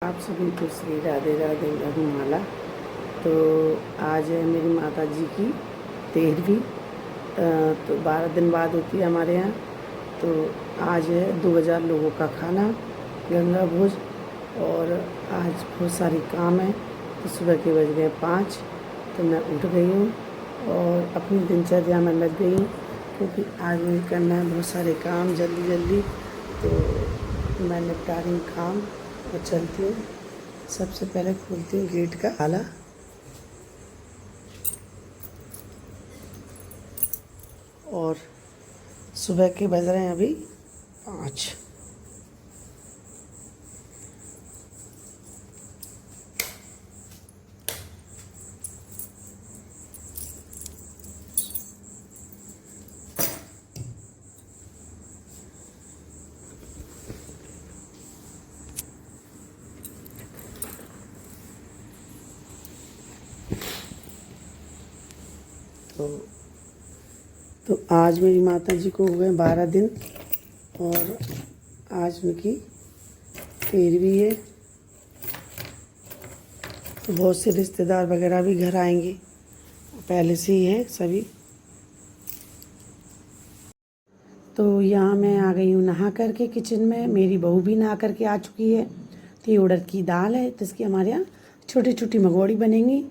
आप सभी को श्री राधे राधे रघुमाला। तो आज है मेरी माता जी की 13वीं, तो 12 दिन बाद होती है हमारे यहाँ। तो आज है 2000 लोगों का खाना, गंगा भोज। और आज बहुत सारी काम है। तो सुबह के बज गए 5, तो मैं उठ गई हूँ और अपनी दिनचर्या में लग गई हूँ, क्योंकि आज मुझे करना है बहुत सारे काम जल्दी जल्दी। तो मैं निपटा रही हूँ काम और चलती हूँ। सबसे पहले खोलती हूँ गेट का ताला और सुबह के बज रहे हैं अभी 5। तो आज मेरी माता जी को हो गए 12 दिन और आज उनकी 13वीं है। तो बहुत से रिश्तेदार वगैरह भी घर आएंगे, पहले से ही हैं सभी। तो यहाँ मैं आ गई हूँ नहा करके किचन में। मेरी बहू भी नहा करके आ चुकी है। तो ये उड़द की दाल है, तो इसकी हमारे यहाँ छोटी छोटी मंगोड़ी बनेंगी,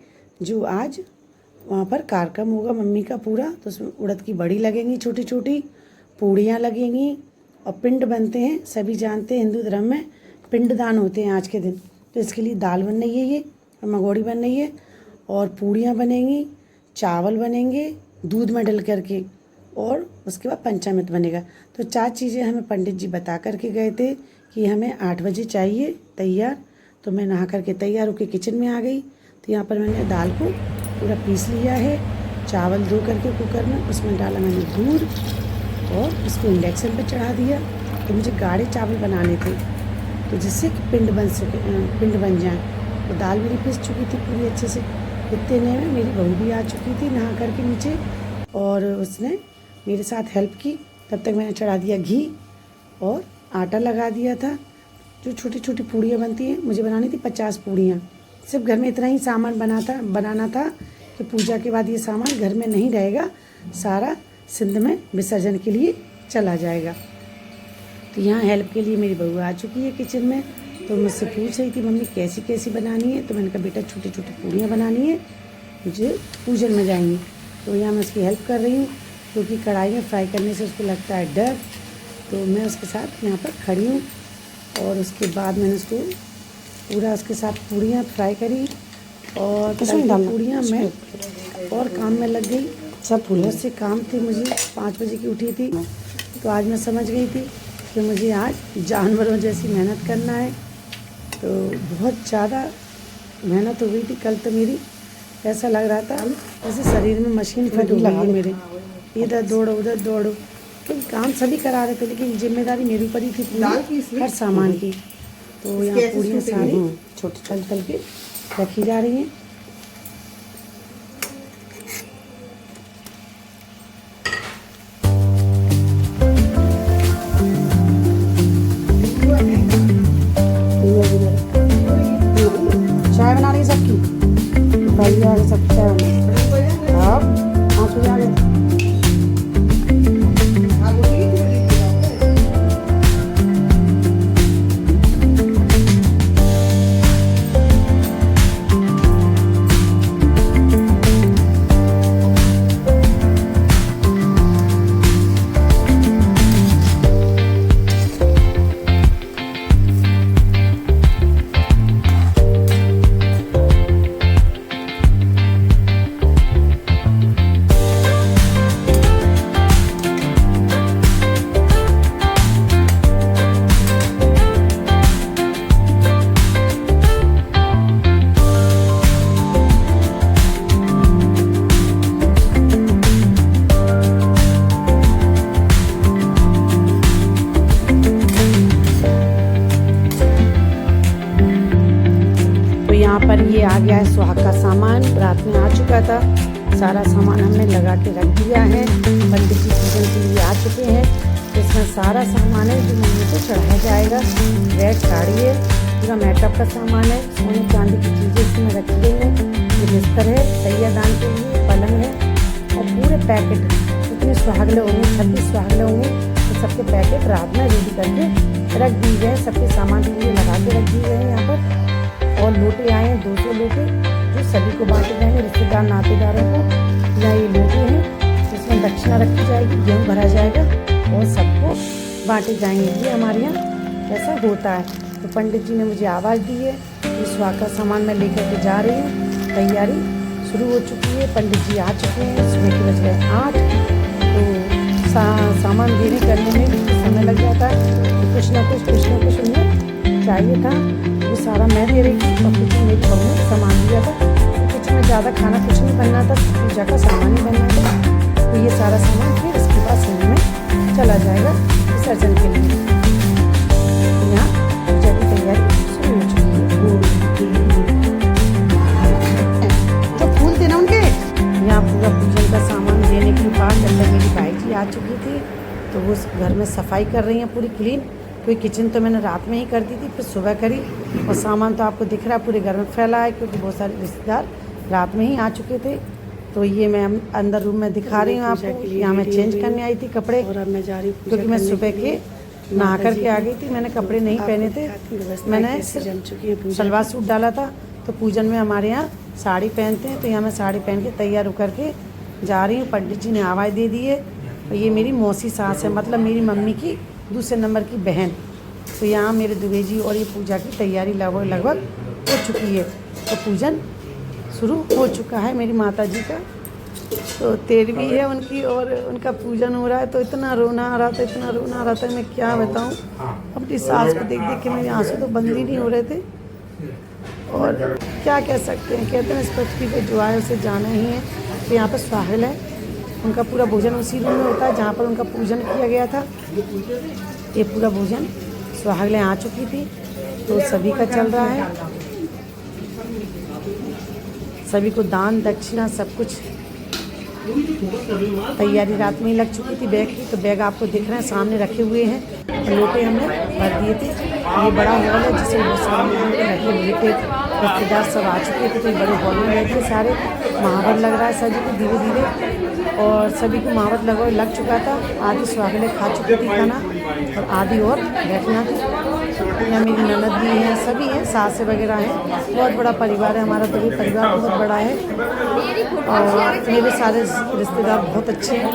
जो आज वहाँ पर कार्यक्रम होगा मम्मी का पूरा। तो उसमें उड़द की बड़ी लगेंगी, छोटी छोटी पूड़ियाँ लगेंगी और पिंड बनते हैं। सभी जानते हैं हिंदू धर्म में पिंडदान होते हैं आज के दिन। तो इसके लिए दाल बन रही है ये, और मंगोड़ी बन रही है, और पूड़ियाँ बनेंगी, चावल बनेंगे दूध में डल करके, और उसके बाद पंचामृत बनेगा। तो 4 चीज़ें हमें पंडित जी बता करके गए थे कि हमें 8 बजे चाहिए तैयार। तो मैं नहा करके तैयार होकर किचन में आ गई। तो यहाँ पर मैंने दाल को पूरा पीस लिया है, चावल धो करके कुकर में, उसमें डाला मैंने दूध और इसको इंडक्शन पे चढ़ा दिया। तो मुझे गाढ़े चावल बनाने थे, तो जिससे कि पिंड बन जाए। तो दाल मेरी पीस चुकी थी पूरी अच्छे से। इतने में मेरी बहू भी आ चुकी थी नहा करके नीचे, और उसने मेरे साथ हेल्प की। तब तक मैंने चढ़ा दिया घी और आटा लगा दिया था। जो छोटी छोटी पूड़ियाँ बनती हैं, मुझे बनानी थी 50 पूड़ियाँ। सिर्फ घर में इतना ही सामान बनाना था कि पूजा के बाद ये सामान घर में नहीं रहेगा, सारा सिंध में विसर्जन के लिए चला जाएगा। तो यहाँ हेल्प के लिए मेरी बहू आ चुकी है किचन में। तो मुझसे पूछ रही थी मम्मी कैसी कैसी बनानी है। तो मैंने कहा बेटा छोटी छोटी पूड़ियाँ बनानी है, मुझे पूजन में जाएंगी। तो यहाँ मैं उसकी हेल्प कर रही हूँ, क्योंकि कढ़ाई में फ्राई करने से उसको लगता है डर। तो मैं उसके साथ यहाँ पर खड़ी हूँ, और उसके बाद मैंने उसको पूरा उसके साथ पूड़ियाँ फ्राई करी, और पूड़ियाँ मैं और काम में लग गई। सब बहुत से काम थे, मुझे 5 बजे की उठी थी। तो आज मैं समझ गई थी कि मुझे आज जानवरों जैसी मेहनत करना है। तो बहुत ज़्यादा मेहनत हो गई थी कल। तो मेरी ऐसा लग रहा था जैसे शरीर में मशीन फिट हो गई है मेरे, इधर दौड़ो उधर दौड़ो। तो काम सभी करा रहे थे, लेकिन जिम्मेदारी मेरे ऊपर ही थी पूरी हर सामान की। तो यहाँ पूड़ियाँ सारी छोटे तल तल के रखी जा रही हैं। चाय बना रही है सबकी, पहले आ गए सब चाय बना। हाँ 5 बजे आ गए। यहाँ पर ये आ गया है सुहाग का सामान, रात में आ चुका था। सारा सामान हमने लगा के रख दिया है। पंडित जी पूजन के लिए आ चुके हैं। इसमें सारा सामान है जो मम्मी को चढ़ाया जाएगा। रेड साड़ी है पूरा मेकअप का सामान है, सोने चांदी की चीज़ें इसमें रखी गई हैं। ये बिस्तर है सैयादान के लिए, पलंग है और पूरे पैकेट जितने सुहागले होंगे 36 सुहागले होंगे तो सबके पैकेट रात में रेडी करके रख दिए गए। सबके सामान के लिए लगा के रख दिए गए हैं यहाँ पर। और लोटे आए हैं 200 लोटे जो सभी को बांटे जाएंगे, रिश्तेदार नातेदारों को। यहाँ ये लोटे हैं जिसमें दक्षिणा रखी जाएगी, गेहूँ भरा जाएगा और सबको बांटे जाएंगे। ये हमारे यहाँ ऐसा होता है। तो पंडित जी ने मुझे आवाज़ दी है, इस सुहाग का सामान मैं लेकर के जा रही हूँ। तैयारी शुरू हो चुकी है, पंडित जी आ चुके हैं। सुबह के बज गए 8। तो सामान देने करने में भी समय लग जाता है, तो कुछ ना कुछ उन्हें चाहिए था, वो सारा मैं दे रही थी। और कुछ मेरी बहू ने सामान दिया था, कुछ में ज़्यादा खाना कुछ नहीं बनना था, पूजा का सामान ही बनना था। तो ये सारा सामान फिर इसके बाद समय में चला जाएगा विसर्जन के लिए। यहाँ पूजा की तैयारी शुरू हो चुकी है। जो फूल थे ना उनके यहाँ पूरा पूजन का सामान देने के बाद अंदर मेरी भाई जी आ चुकी थी, तो वो घर में सफाई कर रही हैं पूरी क्लीन। क्योंकि किचन तो मैंने रात में ही कर दी थी, फिर सुबह करी। और सामान तो आपको दिख रहा है पूरे घर में फैला है, क्योंकि बहुत सारे रिश्तेदार रात में ही आ चुके थे। तो ये मैं अंदर रूम में दिखा रही हूँ आपको। यहाँ मैं चेंज करने आई थी कपड़े, और अब मैं जा रही हूँ क्योंकि मैं सुबह के नहा करके आ गई थी। मैंने कपड़े नहीं पहने थे, मैंने सिर्फ सलवार सूट डाला था। तो पूजन में हमारे यहाँ साड़ी पहनते हैं, तो यहाँ मैं साड़ी पहन के तैयार होकर के जा रही हूँ। पंडित जी ने आवाज़ दे दी है। और ये मेरी मौसी सास है, मतलब मेरी मम्मी की दूसरे नंबर की बहन। तो यहाँ मेरे दुबे जी और ये पूजा की तैयारी लगभग हो चुकी है। तो पूजन शुरू हो चुका है मेरी माता जी का। तो 13वीं है उनकी और उनका पूजन हो रहा है। तो इतना रोना आ रहा था, मैं क्या बताऊँ। अपनी सास को देख देख के मेरे आंसू तो बंद ही नहीं हो रहे थे। और क्या कह सकते हैं, कहते हैं इस पृथ्वी पे जो आए उसे जाना ही है। तो यहाँ पर सुहागल है, उनका पूरा भोजन उसी रूम में होता है जहाँ पर उनका पूजन किया गया था। ये पूरा भोजन सुहागलें आ चुकी थी, तो सभी का चल रहा है। सभी को दान दक्षिणा सब कुछ तैयारी रात में ही लग चुकी थी बैग की। तो बैग आपको दिख रहे हैं सामने रखे हुए हैं, लोटे हमने भर दिए थे। ये बड़ा हॉल है जिसमें बहुत सारे रिश्तेदार सब आ चुके थे। तो बड़े हॉल में बैठे सारे, महावर लग रहा है सभी को धीरे धीरे। और सभी को महावर लग चुका था। आधी सुहागलें खा चुकी थी खाना और आधी और बैठना थी। यहाँ मेरी ननद भी हैं, सभी हैं, सास वगैरह हैं। बहुत बड़ा परिवार है हमारा, तो ये परिवार बहुत बड़ा है। और मेरे सारे रिश्तेदार बहुत अच्छे हैं।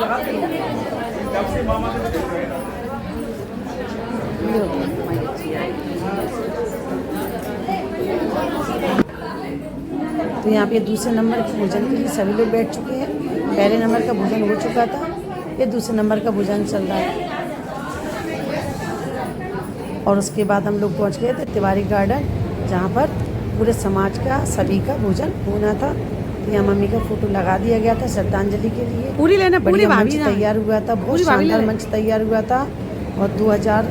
तो यहाँ पे दूसरे नंबर के भोजन के लिए सभी लोग बैठ चुके हैं। पहले नंबर का भोजन हो चुका था, ये दूसरे नंबर का भोजन चल रहा है। और उसके बाद हम लोग पहुँच गए थे तिवारी गार्डन, जहाँ पर पूरे समाज का सभी का भोजन होना था। यहाँ मम्मी का फोटो लगा दिया गया था श्रद्धांजलि के लिए। पूरी लेना, पूरी मंच तैयार हुआ था, बहुत शानदार मंच तैयार हुआ था। और 2000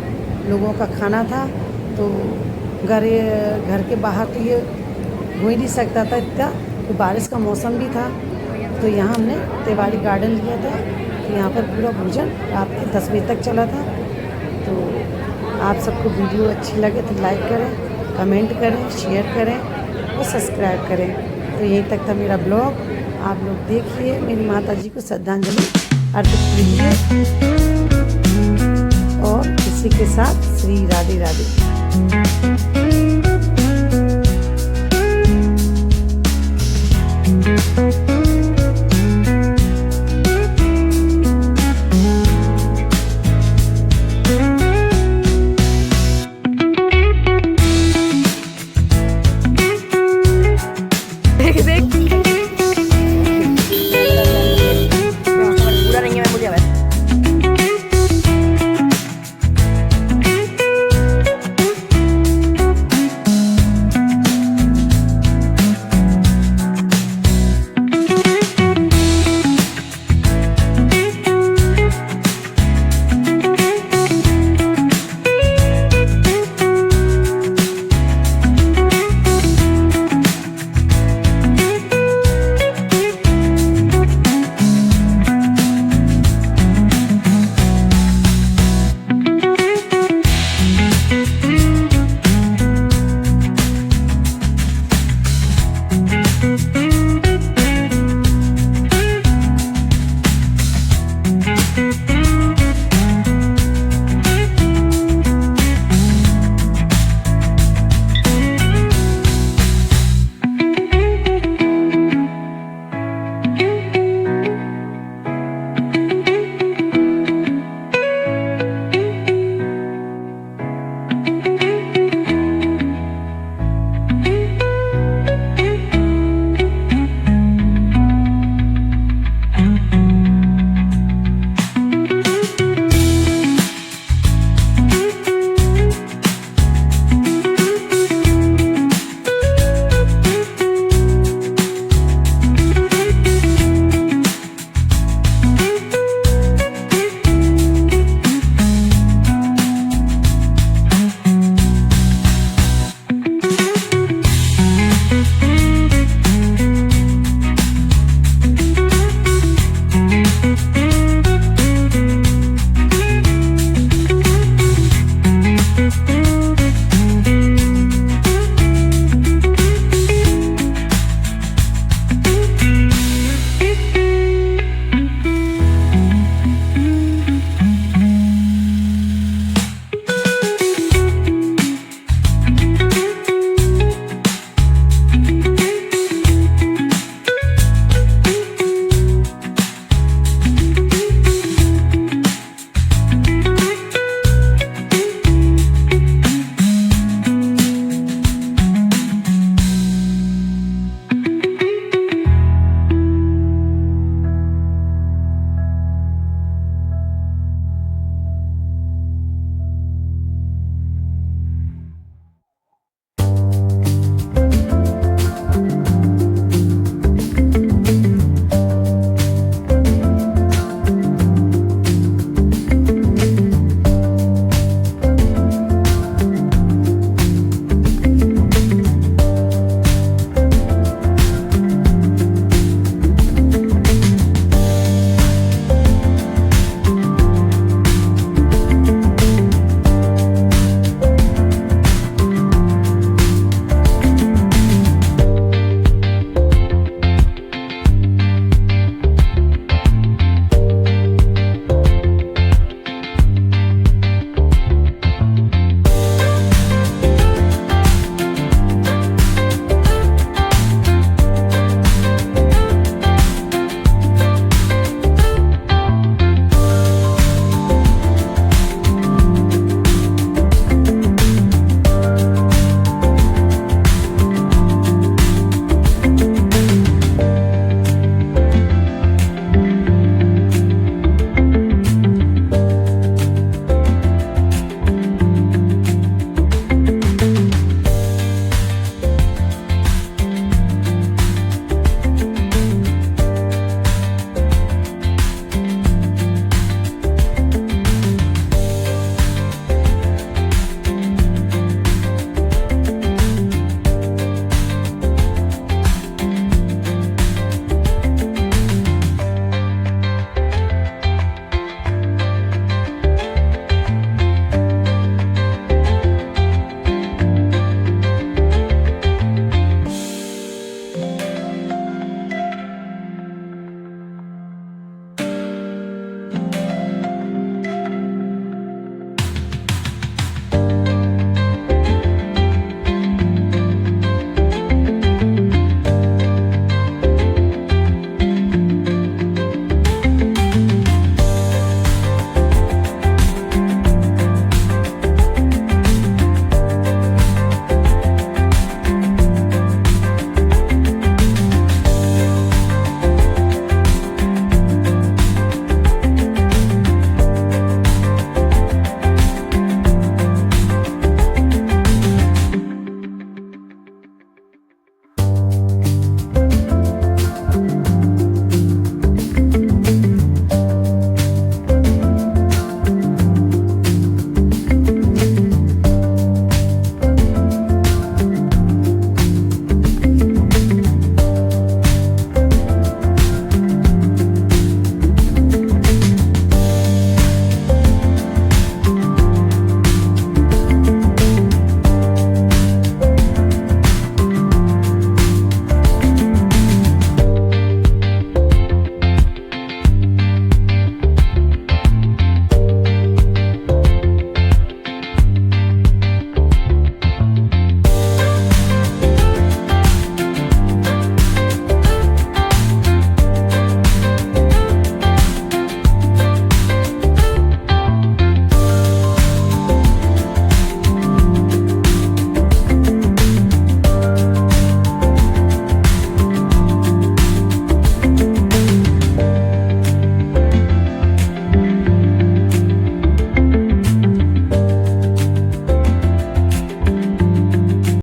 लोगों का खाना था। तो घर के बाहर तो ये हो ही नहीं सकता था इतना, तो बारिश का मौसम भी था। तो यहाँ हमने तिवारी गार्डन लिया था। तो यहाँ पर पूरा भोजन रात के 10 बजे तक चला था। तो आप सबको वीडियो अच्छी लगे तो लाइक करें, कमेंट करें, शेयर करें और सब्सक्राइब करें। तो यहीं तक था मेरा ब्लॉग। आप लोग देखिए, मेरी माता जी को श्रद्धांजलि अर्पित कीजिए। और इसी के साथ श्री राधे राधे।